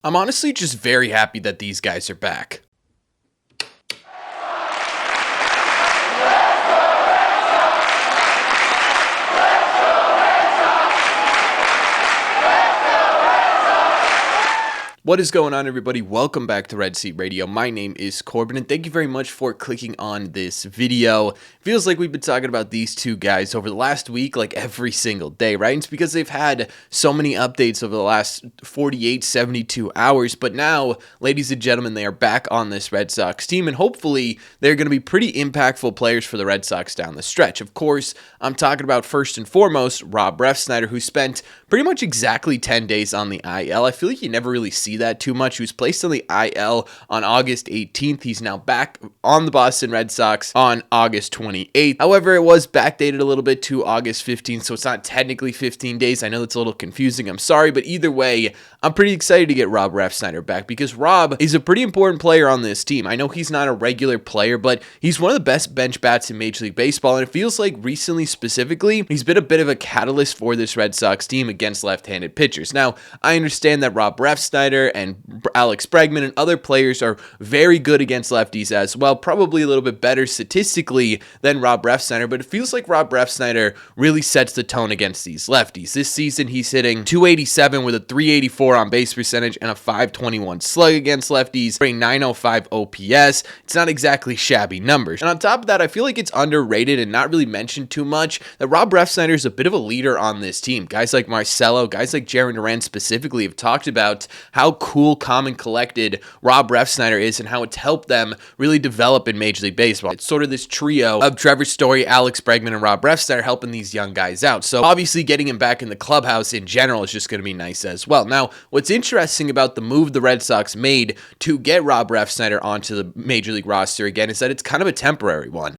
I'm honestly just very happy that these guys are back. What is going on, everybody? Welcome back to Red Seat Radio. My name is Corbin, and thank you very much for clicking on this video. Feels like we've been talking about these two guys over the last week, like every single day, right? And it's because they've had so many updates over the last 48, 72 hours. But now, ladies and gentlemen, they are back on this Red Sox team, and hopefully they're going to be pretty impactful players for the Red Sox down the stretch. Of course, I'm talking about first and foremost Rob Refsnyder, who spent pretty much exactly 10 days on the IL. I feel like you never really see that too much. He was placed on the IL on August 18th. He's now back on the Boston Red Sox on August 28th. However, it was backdated a little bit to August 15th, so it's not technically 15 days. I know that's a little confusing. I'm sorry, but either way, I'm pretty excited to get Rob Refsnyder back because Rob is a pretty important player on this team. I know he's not a regular player, but he's one of the best bench bats in Major League Baseball, and it feels like recently specifically, he's been a bit of a catalyst for this Red Sox team against left-handed pitchers. Now, I understand that Rob Refsnyder and Alex Bregman and other players are very good against lefties as well, probably a little bit better statistically than Rob Refsnyder, but it feels like Rob Refsnyder really sets the tone against these lefties. This season, he's hitting .287 with a .384 on base percentage and a .521 slug against lefties, for a .905 OPS. It's not exactly shabby numbers. And on top of that, I feel like it's underrated and not really mentioned too much that Rob Refsnyder is a bit of a leader on this team. Guys like Marcelo, guys like Jarren Duran specifically have talked about how cool, calm, and collected Rob Refsnyder is and how it's helped them really develop in Major League Baseball. It's sort of this trio of Trevor Story, Alex Bregman, and Rob Refsnyder helping these young guys out. So obviously getting him back in the clubhouse in general is just going to be nice as well. Now, what's interesting about the move the Red Sox made to get Rob Refsnyder onto the Major League roster again is that it's kind of a temporary one.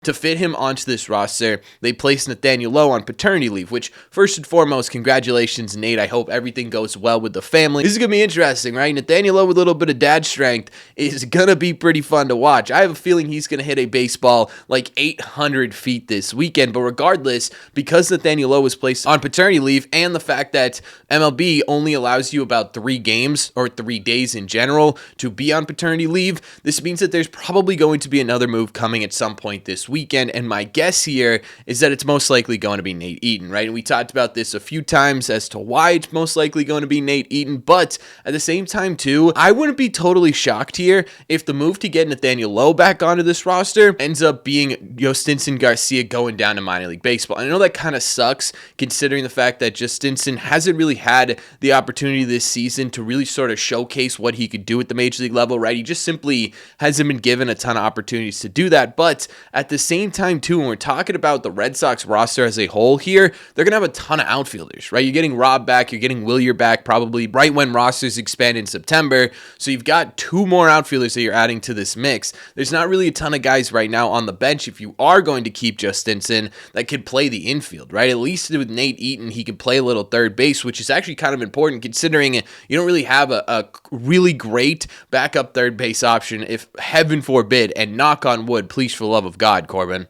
To fit him onto this roster, they placed Nathaniel Lowe on paternity leave, which, first and foremost, congratulations, Nate. I hope everything goes well with the family. This is going to be interesting, right? Nathaniel Lowe with a little bit of dad strength is going to be pretty fun to watch. I have a feeling he's going to hit a baseball like 800 feet this weekend, but regardless, because Nathaniel Lowe was placed on paternity leave and the fact that MLB only allows you about 3 games or 3 days in general to be on paternity leave, this means that there's probably going to be another move coming at some point this weekend, and my guess here is that it's most likely going to be Nate Eaton, right? And we talked about this a few times as to why it's most likely going to be Nate Eaton, but at the same time too, I wouldn't be totally shocked here if the move to get Nathaniel Lowe back onto this roster ends up being Stinson Garcia going down to minor league baseball. And I know that kind of sucks considering the fact that Stinson hasn't really had the opportunity this season to really sort of showcase what he could do at the major league level, right? He just simply hasn't been given a ton of opportunities to do that, but at the same time too, when we're talking about the Red Sox roster as a whole here, they're going to have a ton of outfielders, right? You're getting Rob back, you're getting Wilyer back probably right when rosters expand in September, so you've got 2 more outfielders that you're adding to this mix. There's not really a ton of guys right now on the bench if you are going to keep Stinson that could play the infield, right? At least with Nate Eaton, he could play a little third base, which is actually kind of important considering you don't really have a really great backup third base option if, heaven forbid, and knock on wood, please for the love of God, Corbin,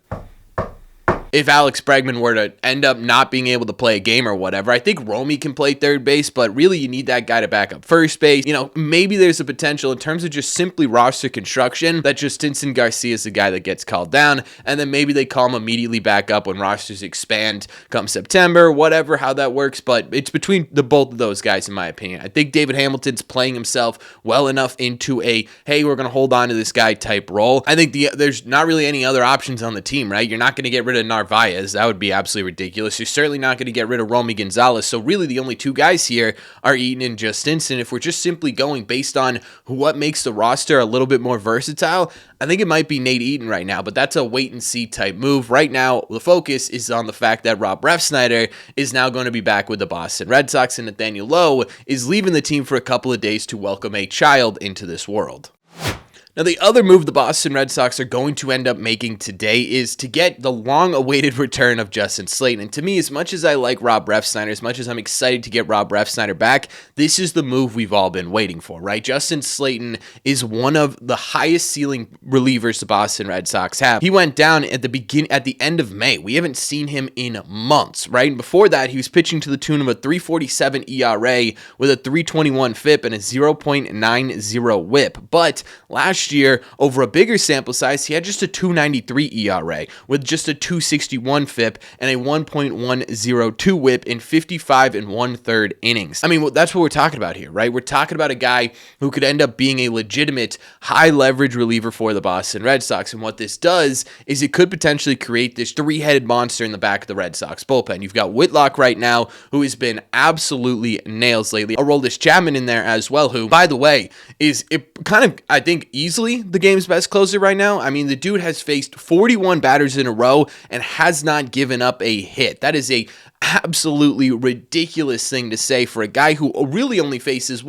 if Alex Bregman were to end up not being able to play a game or whatever. I think Romy can play third base, but really you need that guy to back up first base. You know, maybe there's a potential in terms of just simply roster construction that Stinson Garcia is the guy that gets called down, and then maybe they call him immediately back up when rosters expand come September, whatever, how that works, but it's between the both of those guys in my opinion. I think David Hamilton's playing himself well enough into a, hey, we're going to hold on to this guy type role. I think there's not really any other options on the team, right? You're not going to get rid of Narvaez. That would be absolutely ridiculous. You're certainly not going to get rid of Romy Gonzalez. So really the only 2 guys here are Eaton and Stinson. If we're just simply going based on what makes the roster a little bit more versatile, I think it might be Nate Eaton right now, but that's a wait and see type move. Right now, the focus is on the fact that Rob Refsnyder is now going to be back with the Boston Red Sox and Nathaniel Lowe is leaving the team for a couple of days to welcome a child into this world. Now, the other move the Boston Red Sox are going to end up making today is to get the long-awaited return of Justin Slaten. And to me, as much as I like Rob Refsnyder, as much as I'm excited to get Rob Refsnyder back, this is the move we've all been waiting for, right? Justin Slaten is one of the highest ceiling relievers the Boston Red Sox have. He went down at the end of May. We haven't seen him in months, right? And before that, he was pitching to the tune of a 3.47 ERA with a 3.21 FIP and a 0.90 WHIP. But last year, over a bigger sample size, he had just a 2.93 ERA with just a 2.61 FIP and a 1.102 WHIP in 55 1/3 innings. I mean, that's what we're talking about here, right? We're talking about a guy who could end up being a legitimate high leverage reliever for the Boston Red Sox. And what this does is it could potentially create this three-headed monster in the back of the Red Sox bullpen. You've got Whitlock right now, who has been absolutely nails lately. Aroldis Chapman in there as well, who, by the way, is I think, easily the game's best closer right now. I mean, the dude has faced 41 batters in a row and has not given up a hit. That is a absolutely ridiculous thing to say for a guy who really only faces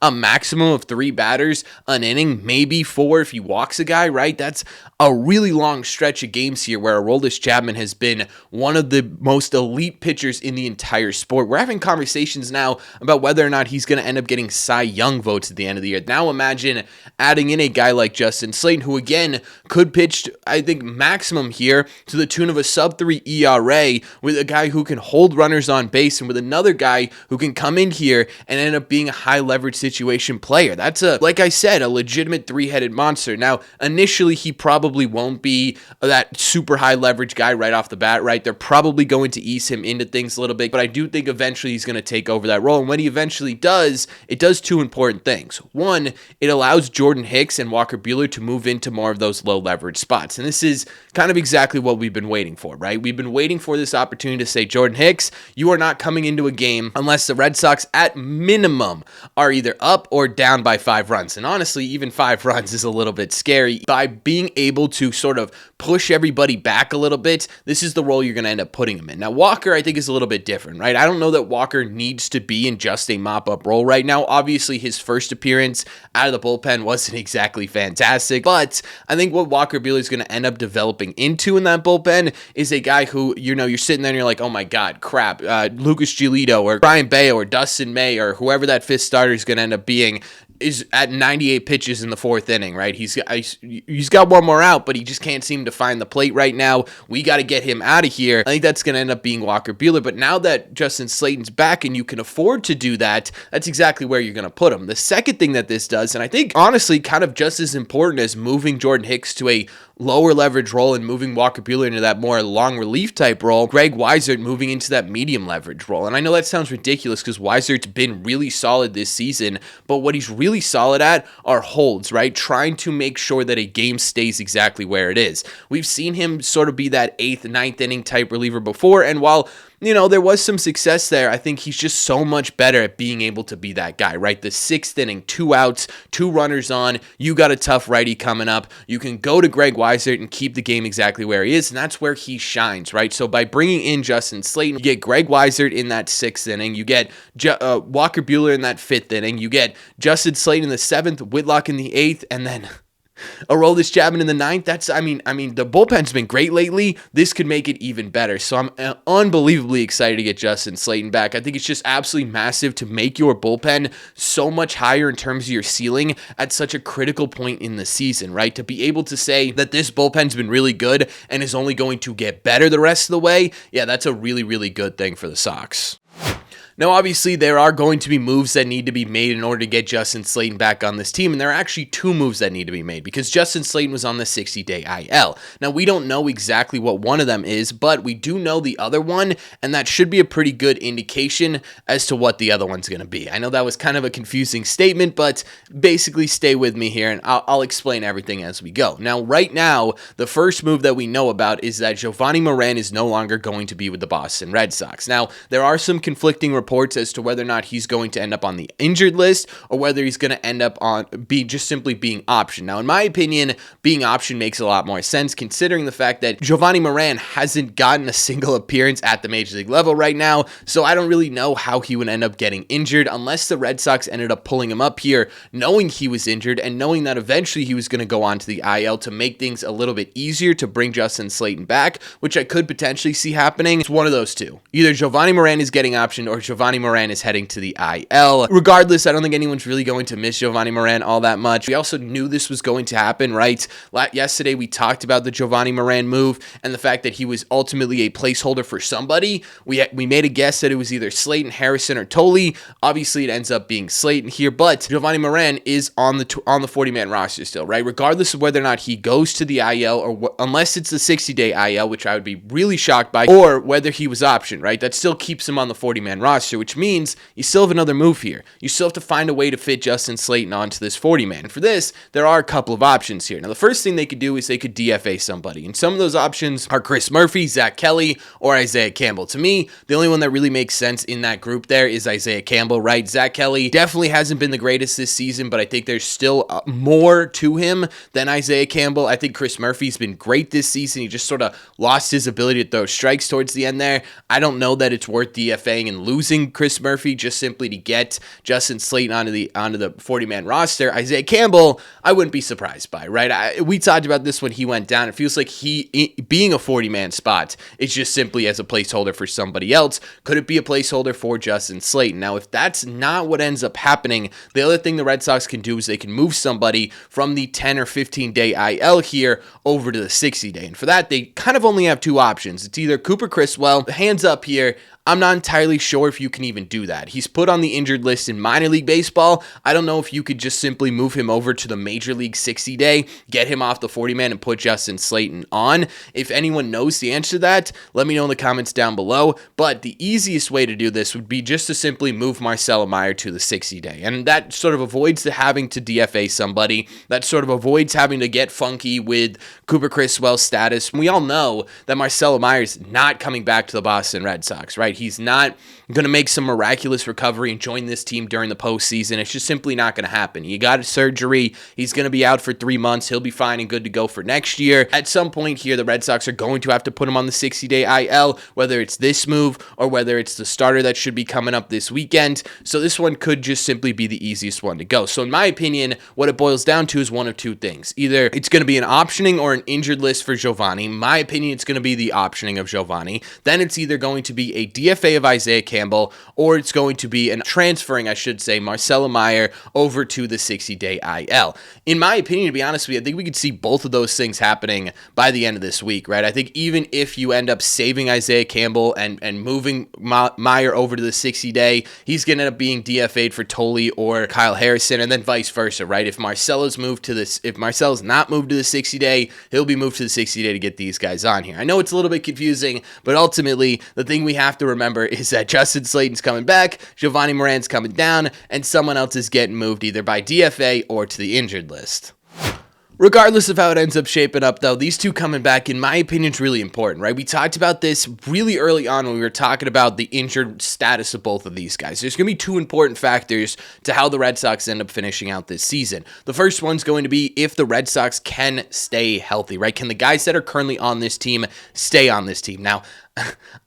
a maximum of 3 batters an inning, maybe 4 if he walks a guy, right? That's a really long stretch of games here where Aroldis Chapman has been one of the most elite pitchers in the entire sport. We're having conversations now about whether or not he's going to end up getting Cy Young votes at the end of the year. Now imagine adding in a guy like Justin Slaten, who again could pitch, I think, maximum here to the tune of a sub-3 ERA with a guy who can hold runners on base and with another guy who can come in here and end up being a high leverage situation player. That's like I said, a legitimate three-headed monster. Now, initially, he probably won't be that super high leverage guy right off the bat, right? They're probably going to ease him into things a little bit, but I do think eventually he's going to take over that role. And when he eventually does, it does 2 important things. One, it allows Jordan Hicks and Walker Buehler to move into more of those low leverage spots. And this is kind of exactly what we've been waiting for, right? We've been waiting for this opportunity to say, Jordan Hicks, you are not coming into a game unless the Red Sox at minimum are either up or down by 5 runs. And honestly, even 5 runs is a little bit scary. By being able to sort of push everybody back a little bit, this is the role you're going to end up putting him in. Now, Walker, I think, is a little bit different, right? I don't know that Walker needs to be in just a mop-up role right now. Obviously, his first appearance out of the bullpen wasn't exactly fantastic, but I think what Walker Buehler is going to end up developing into in that bullpen is a guy who, you're sitting there and you're like, oh my God, crap, Lucas Giolito or Brian Bayo or Dustin May or whoever that 5th starter is going to end up being is at 98 pitches in the 4th inning, right? He's got one more out, but he just can't seem to find the plate right now. We got to get him out of here. I think that's going to end up being Walker Buehler, but now that Justin Slaten's back and you can afford to do that, that's exactly where you're going to put him. The second thing that this does, and I think honestly kind of just as important as moving Jordan Hicks to a lower leverage role and moving Walker Buehler into that more long relief type role, Greg Weissert moving into that medium leverage role. And I know that sounds ridiculous because Weisert's been really solid this season, but what he's really solid at are holds, right? Trying to make sure that a game stays exactly where it is. We've seen him sort of be that 8th, 9th inning type reliever before, and while there was some success there, I think he's just so much better at being able to be that guy, right? The 6th inning, 2 outs, 2 runners on, you got a tough righty coming up. You can go to Greg Weissert and keep the game exactly where he is, and that's where he shines, right? So by bringing in Justin Slaten, you get Greg Weissert in that 6th inning, you get Walker Buehler in that 5th inning, you get Justin Slaten in the 7th, Whitlock in the 8th, and then Aroldis Chapman in the 9th. I mean, the bullpen's been great lately. This could make it even better. So I'm unbelievably excited to get Justin Slaten back. I think it's just absolutely massive to make your bullpen so much higher in terms of your ceiling at such a critical point in the season, right? To be able to say that this bullpen's been really good and is only going to get better the rest of the way, yeah, that's a really, really good thing for the Sox. Now, obviously, there are going to be moves that need to be made in order to get Justin Slaten back on this team, and there are actually 2 moves that need to be made because Justin Slaten was on the 60-day IL. Now, we don't know exactly what one of them is, but we do know the other one, and that should be a pretty good indication as to what the other one's going to be. I know that was kind of a confusing statement, but basically stay with me here, and I'll explain everything as we go. Now, right now, the first move that we know about is that Jovani Moran is no longer going to be with the Boston Red Sox. Now, there are some conflicting reports reports as to whether or not he's going to end up on the injured list or whether he's going to end up on just simply being optioned. Now, in my opinion, being optioned makes a lot more sense considering the fact that Jovani Moran hasn't gotten a single appearance at the major league level right now, so I don't really know how he would end up getting injured unless the Red Sox ended up pulling him up here knowing he was injured and knowing that eventually he was going to go on to the IL to make things a little bit easier to bring Justin Slaten back, which I could potentially see happening. It's one of those two. Either Jovani Moran is getting optioned or Jovani Moran is heading to the IL. Regardless, I don't think anyone's really going to miss Jovani Moran all that much. We also knew this was going to happen, right? Yesterday, we talked about the Jovani Moran move and the fact that he was ultimately a placeholder for somebody. We made a guess that it was either Slaten, Harrison, or Tolle. Obviously, it ends up being Slaten here, but Jovani Moran is on the 40-man roster still, right? Regardless of whether or not he goes to the IL or unless it's the 60-day IL, which I would be really shocked by, or whether he was optioned, right? That still keeps him on the 40-man roster, which means you still have another move here. You still have to find a way to fit Justin Slaten onto this 40-man. And for this, there are a couple of options here. Now, the first thing they could do is they could DFA somebody, and some of those options are Chris Murphy, Zach Kelly, or Isaiah Campbell. To me, the only one that really makes sense in that group there is Isaiah Campbell, right? Zach Kelly definitely hasn't been the greatest this season, but I think there's still more to him than Isaiah Campbell. I think Chris Murphy's been great this season. He just sort of lost his ability to throw strikes towards the end there. I don't know that it's worth DFAing and losing Chris Murphy just simply to get Justin Slaten onto the 40-man roster. Isaiah Campbell, I wouldn't be surprised by, right? We talked about this when he went down. It feels like he being a 40-man spot is just simply as a placeholder for somebody else. Could it be a placeholder for Justin Slaten? Now, if that's not what ends up happening, the other thing the Red Sox can do is they can move somebody from the 10 or 15-day IL here over to the 60-day. And for that, they kind of only have two options. It's either Cooper Criswell, hands up here, I'm not entirely sure if you can even do that. He's put on the injured list in minor league baseball. I don't know if you could just simply move him over to the major league 60-day, get him off the 40-man, and put Justin Slaten on. If anyone knows the answer to that, let me know in the comments down below. But the easiest way to do this would be just to simply move Marcelo Meyer to the 60-day. And that sort of avoids having to DFA somebody. That sort of avoids having to get funky with Cooper Criswell's status. We all know that Marcelo Meyer's not coming back to the Boston Red Sox, right? He's not going to make some miraculous recovery and join this team during the postseason. It's just simply not going to happen. He got a surgery. He's going to be out for 3 months. He'll be fine and good to go for next year. At some point here, the Red Sox are going to have to put him on the 60-day IL, whether it's this move or whether it's the starter that should be coming up this weekend. So this one could just simply be the easiest one to go. So in my opinion, what it boils down to is one of two things. Either it's going to be an optioning or an injured list for Jovani. In my opinion, it's going to be the optioning of Jovani. Then it's either going to be a DFA of Isaiah Campbell, or it's going to be transferring, I should say, Marcelo Meyer over to the 60-day IL. In my opinion, to be honest with you, I think we could see both of those things happening by the end of this week, right? I think even if you end up saving Isaiah Campbell and moving Meyer over to the 60-day, he's going to end up being DFA'd for Tolle or Kyle Harrison, and then vice versa, right? If Marcelo's not moved to the 60-day, he'll be moved to the 60-day to get these guys on here. I know it's a little bit confusing, but ultimately, the thing we have to remember is that Justin Slaten's coming back, Jovani Moran's coming down, and someone else is getting moved either by DFA or to the injured list. Regardless of how it ends up shaping up, though, these two coming back, in my opinion, is really important, right? We talked about this really early on when we were talking about the injured status of both of these guys. There's going to be two important factors to how the Red Sox end up finishing out this season. The first one's going to be if the Red Sox can stay healthy, right? Can the guys that are currently on this team stay on this team? Now,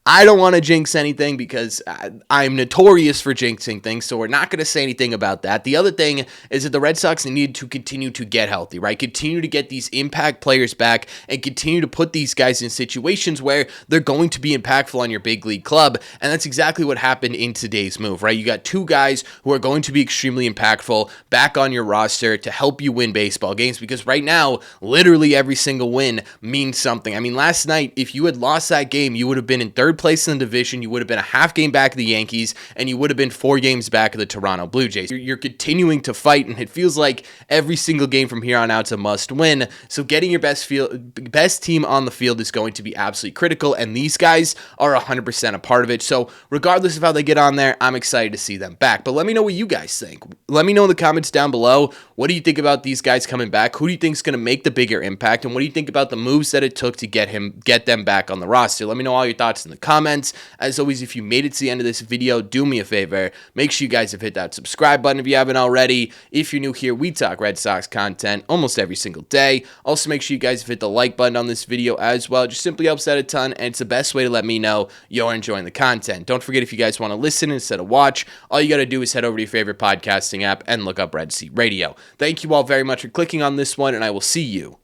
I don't want to jinx anything because I'm notorious for jinxing things, so we're not going to say anything about that. The other thing is that the Red Sox need to continue to get healthy, right? Continue to get these impact players back and continue to put these guys in situations where they're going to be impactful on your big league club, and that's exactly what happened in today's move, right? You got two guys who are going to be extremely impactful back on your roster to help you win baseball games, because right now, literally every single win means something. I mean, last night, if you had lost that game, you would have been in third place in the division, you would have been a half game back of the Yankees, and you would have been 4 games back of the Toronto Blue Jays. You're continuing to fight, and it feels like every single game from here on out is a must win. So getting your best team on the field is going to be absolutely critical, and these guys are 100% a part of it. So regardless of how they get on there, I'm excited to see them back. But let me know what you guys think. Let me know in the comments down below. What do you think about these guys coming back? Who do you think is going to make the bigger impact? And what do you think about the moves that it took to get them back on the roster? Let me know all your your thoughts in the comments. As always, if you made it to the end of this video, do me a favor. Make sure you guys have hit that subscribe button if you haven't already. If you're new here, we talk Red Sox content almost every single day. Also, make sure you guys have hit the like button on this video as well. It just simply helps out a ton, and it's the best way to let me know you're enjoying the content. Don't forget, if you guys want to listen instead of watch, all you got to do is head over to your favorite podcasting app and look up Red Seat Radio. Thank you all very much for clicking on this one, and I will see you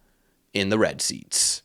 in the Red Seats.